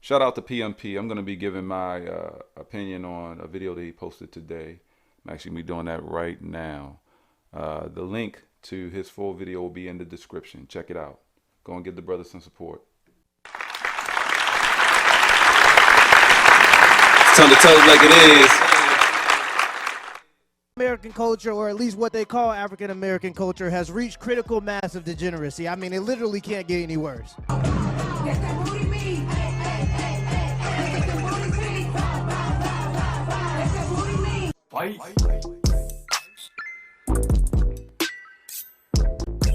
Shout out to PMP. I'm going to be giving my opinion on a video that he posted today. I'm actually going to be doing that right now. The link to his full video will be in the description. Check it out. Go and give the brother some support. It's time to tell it like it is. American culture, or at least what they call African American culture, has reached critical mass of degeneracy. I mean, it literally can't get any worse.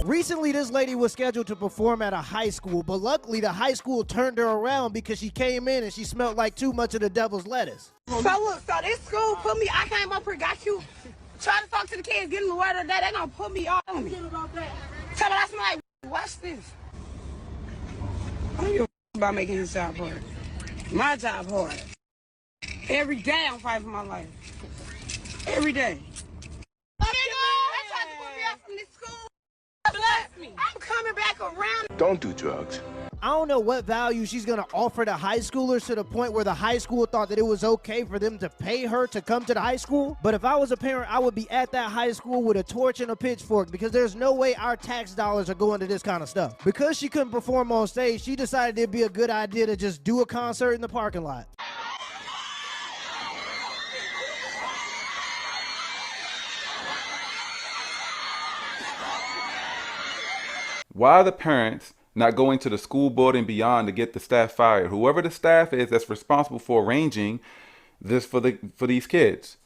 Recently, this lady was scheduled to perform at a high school, but luckily the high school turned her around because she came in and she smelled like too much of the devil's lettuce. So look, so this school put me, I came up here, got you, trying to talk to the kids, getting the word of that, they gonna put me on me. Tell me I smell like, watch this. I don't give a about making his job hard. My job hard. Every day I'm fighting for my life. Every day. They tried to put me out from this school. Bless me. I'm coming back around. Don't do drugs. I don't know what value she's going to offer to high schoolers to the point where the high school thought that it was okay for them to pay her to come to the high school. But if I was a parent, I would be at that high school with a torch and a pitchfork, because there's no way our tax dollars are going to this kind of stuff. Because she couldn't perform on stage, she decided it'd be a good idea to just do a concert in the parking lot. Why are the parents not going to the school board and beyond to get the staff fired? Whoever the staff is that's responsible for arranging this for these kids.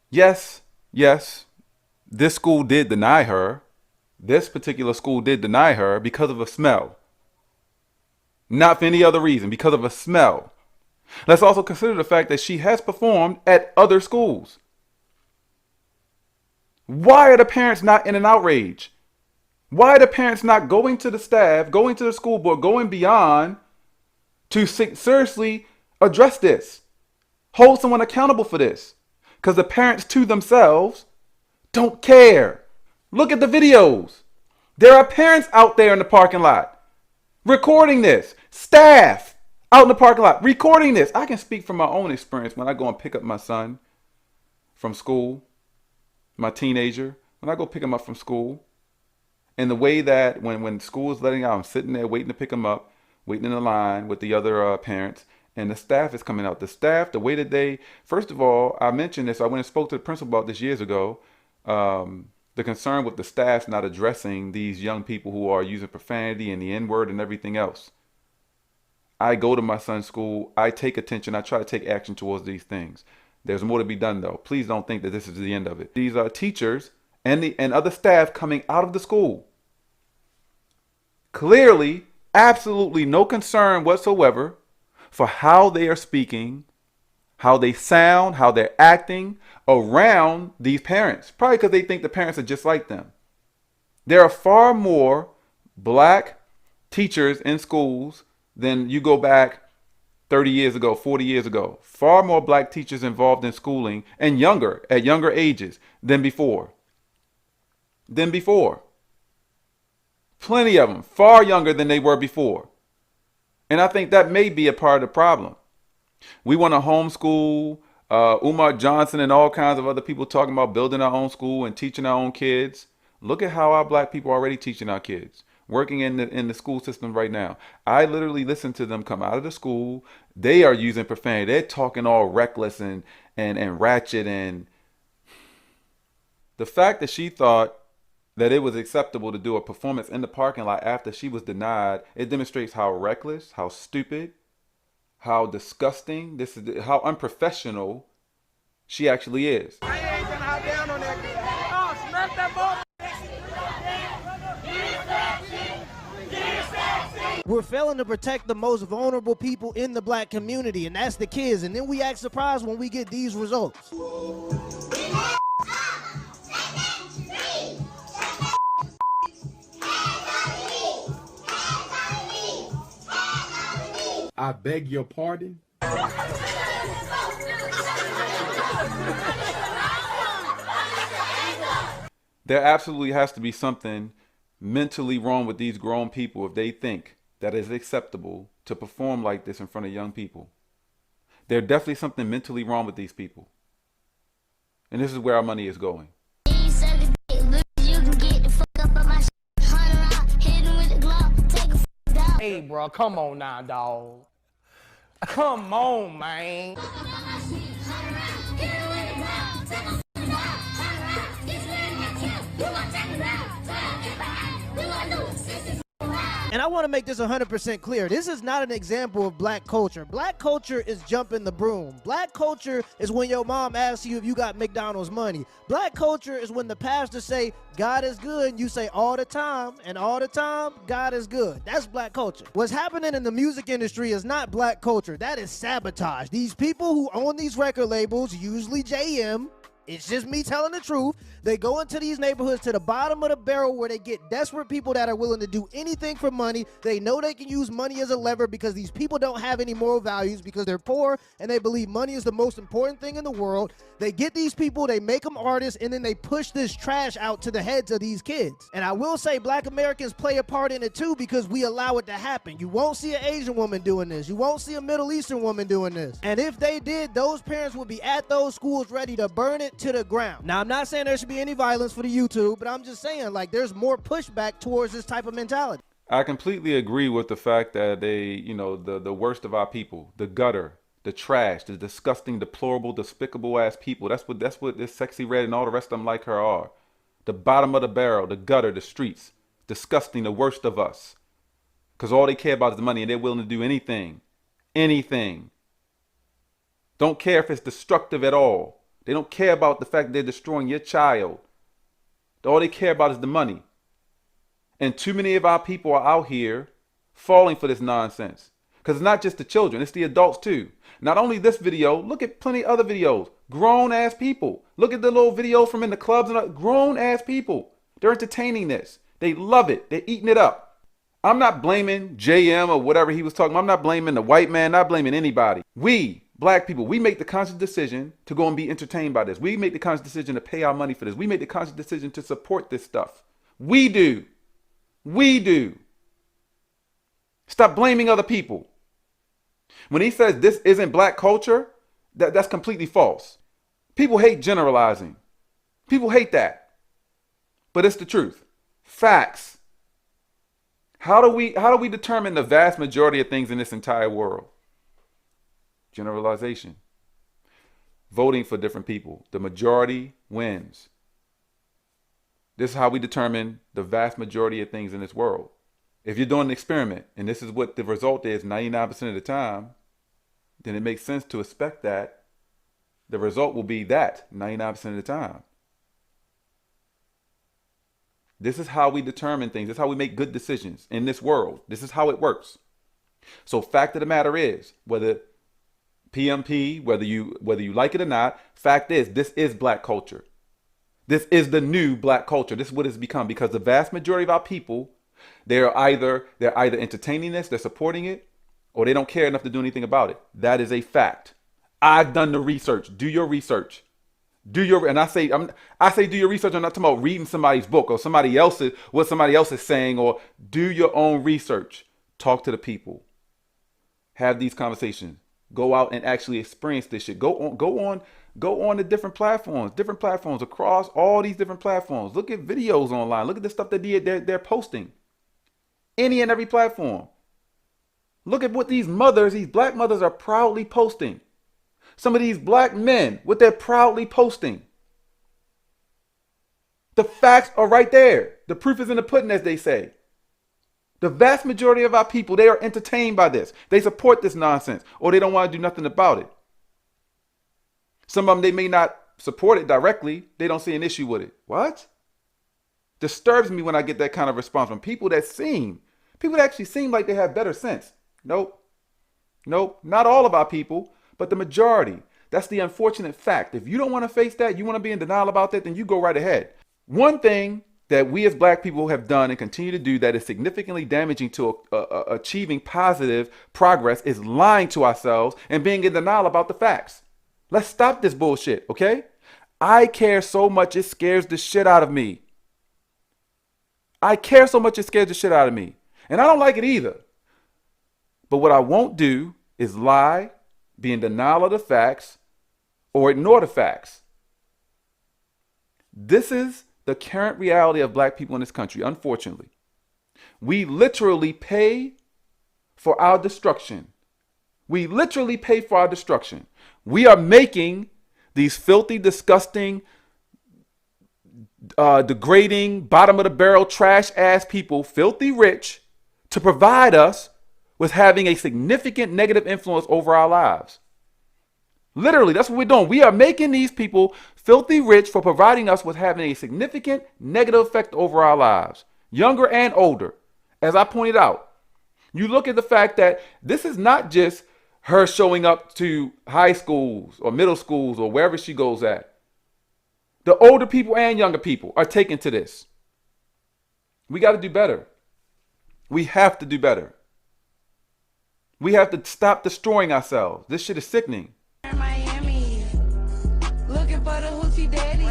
Yes, this school did deny her. This particular school did deny her because of a smell. Not for any other reason, because of a smell. Let's also consider the fact that she has performed at other schools. Why are the parents not in an outrage? Why are the parents not going to the staff, going to the school board, going beyond to seriously address this? Hold someone accountable for this. Because the parents to themselves don't care. Look at the videos. There are parents out there in the parking lot recording this. Staff out in the parking lot recording this. I can speak from my own experience when I go and pick up my son from school, my teenager, when I go pick him up from school. And the way that when school is letting out, I'm sitting there waiting to pick them up, waiting in the line with the other parents, and the staff is coming out. The staff, the way that they, first of all, I mentioned this, I went and spoke to the principal about this years ago, the concern with the staff not addressing these young people who are using profanity and the N-word and everything else. I go to my son's school, I take attention, I try to take action towards these things. There's more to be done though. Please don't think that this is the end of it. These are teachers and other staff coming out of the school. Clearly, absolutely no concern whatsoever for how they are speaking, how they sound, how they're acting around these parents. Probably because they think the parents are just like them. There are far more black teachers in schools than you go back 30 years ago, 40 years ago. Far more black teachers involved in schooling and younger, at younger ages than before. Plenty of them, far younger than they were before. And I think that may be a part of the problem. We want to homeschool, Umar Johnson and all kinds of other people talking about building our own school and teaching our own kids. Look at how our black people are already teaching our kids, working in the school system right now. I literally listen to them come out of the school. They are using profanity. They're talking all reckless and ratchet. And the fact that she thought that it was acceptable to do a performance in the parking lot after she was denied, it demonstrates how reckless, how stupid, how disgusting, how unprofessional she actually is. I ain't gonna hop down on that. Oh, smack that ball. We're failing to protect the most vulnerable people in the black community, and that's the kids. And then we act surprised when we get these results. I beg your pardon? There absolutely has to be something mentally wrong with these grown people if they think that it's acceptable to perform like this in front of young people. There's definitely something mentally wrong with these people. And this is where our money is going. Hey, bro, come on now, dog. Come on, man. And I want to make this 100% clear. This is not an example of black culture. Black culture is jumping the broom. Black culture is when your mom asks you if you got McDonald's money. Black culture is when the pastors say, God is good, and you say all the time, and all the time, God is good. That's black culture. What's happening in the music industry is not black culture. That is sabotage. These people who own these record labels, usually JM, it's just me telling the truth. They go into these neighborhoods to the bottom of the barrel where they get desperate people that are willing to do anything for money. They know they can use money as a lever because these people don't have any moral values because they're poor and they believe money is the most important thing in the world. They get these people, they make them artists, and then they push this trash out to the heads of these kids. And I will say black Americans play a part in it too because we allow it to happen. You won't see an Asian woman doing this. You won't see a Middle Eastern woman doing this. And if they did, those parents would be at those schools ready to burn it to the ground. Now, I'm not saying there should be any violence for the YouTube, but I'm just saying, like, there's more pushback towards this type of mentality. I completely agree with the fact that they, the worst of our people, the gutter, the trash, the disgusting, deplorable, despicable ass people. That's what this Sexy Red and all the rest of them like her are. The bottom of the barrel, the gutter, the streets, disgusting, the worst of us. Because all they care about is the money, and they're willing to do anything. Anything. Don't care if it's destructive at all. They don't care about the fact that they're destroying your child. All they care about is the money. And too many of our people are out here falling for this nonsense. Because it's not just the children, it's the adults too. Not only this video, look at plenty of other videos. Grown ass people. Look at the little videos from in the clubs and grown ass people. They're entertaining this. They love it. They're eating it up. I'm not blaming JM or whatever he was talking about. I'm not blaming the white man, not blaming anybody. We, black people, we make the conscious decision to go and be entertained by this. We make the conscious decision to pay our money for this. We make the conscious decision to support this stuff. We do. We do. Stop blaming other people. When he says this isn't black culture, that's completely false. People hate generalizing. People hate that. But it's the truth. Facts. How do we determine the vast majority of things in this entire world? Generalization. Voting for different people. The majority wins. This is how we determine the vast majority of things in this world. If you're doing an experiment and this is what the result is 99% of the time, then it makes sense to expect that the result will be that 99% of the time. This is how we determine things. This is how we make good decisions in this world. This is how it works. So fact of the matter is, whether PMP, whether you like it or not, fact is, this is black culture. This is the new black culture. This is what it's become because the vast majority of our people, they're either entertaining this, they're supporting it, or they don't care enough to do anything about it. That is a fact. I've done the research. Do your research. And I say do your research. I'm not talking about reading somebody's book or what somebody else is saying, or do your own research. Talk to the people. Have these conversations. Go out and actually experience this shit. Go on to different platforms across all these different platforms. Look at videos online. Look at the stuff that they're posting. Any and every platform. Look at what these black mothers are proudly posting. Some of these black men, what they're proudly posting. The facts are right there. The proof is in the pudding, as they say. The vast majority of our people, they are entertained by this. They support this nonsense, or they don't want to do nothing about it. Some of them, they may not support it directly. They don't see an issue with it. What? Disturbs me when I get that kind of response from people that actually seem like they have better sense. Nope. Not all of our people, but the majority. That's the unfortunate fact. If you don't want to face that, you want to be in denial about that, then you go right ahead. One thing that we as black people have done and continue to do that is significantly damaging to achieving positive progress is lying to ourselves and being in denial about the facts. Let's stop this bullshit, okay? I care so much it scares the shit out of me. And I don't like it either. But what I won't do is lie, be in denial of the facts, or ignore the facts. This is the current reality of black people in this country, unfortunately. We literally pay for our destruction. We literally pay for our destruction. We are making these filthy, disgusting, degrading, bottom of the barrel, trash ass people filthy rich to provide us with having a significant negative influence over our lives. Literally, that's what we're doing. We are making these people filthy rich for providing us with having a significant negative effect over our lives, younger and older. As I pointed out, you look at the fact that this is not just her showing up to high schools or middle schools or wherever she goes at. The older people and younger people are taken to this. We got to do better. We have to do better. We have to stop destroying ourselves. This shit is sickening. Miami, looking for the hoochie daddy.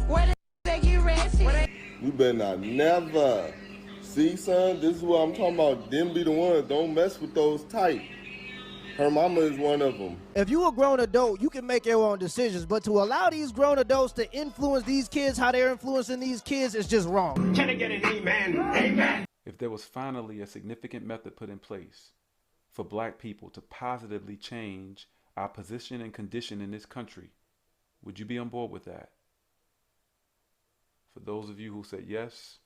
Where they get arrested? You better not never. See, son, this is what I'm talking about. Them be the ones. Don't mess with those type. Her mama is one of them. If you a grown adult, you can make your own decisions, but to allow these grown adults to influence these kids how they're influencing these kids is just wrong. Can I get an amen? Amen. If there was finally a significant method put in place for black people to positively change our position and condition in this country, would you be on board with that? For those of you who said yes,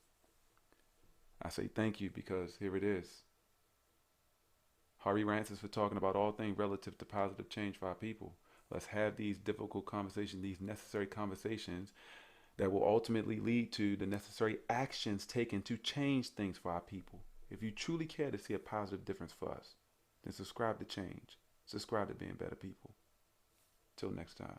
I say thank you, because here it is. Harvey Rants is for talking about all things relative to positive change for our people. Let's have these difficult conversations, these necessary conversations that will ultimately lead to the necessary actions taken to change things for our people. If you truly care to see a positive difference for us, then subscribe to change. Subscribe to being better people. Till next time.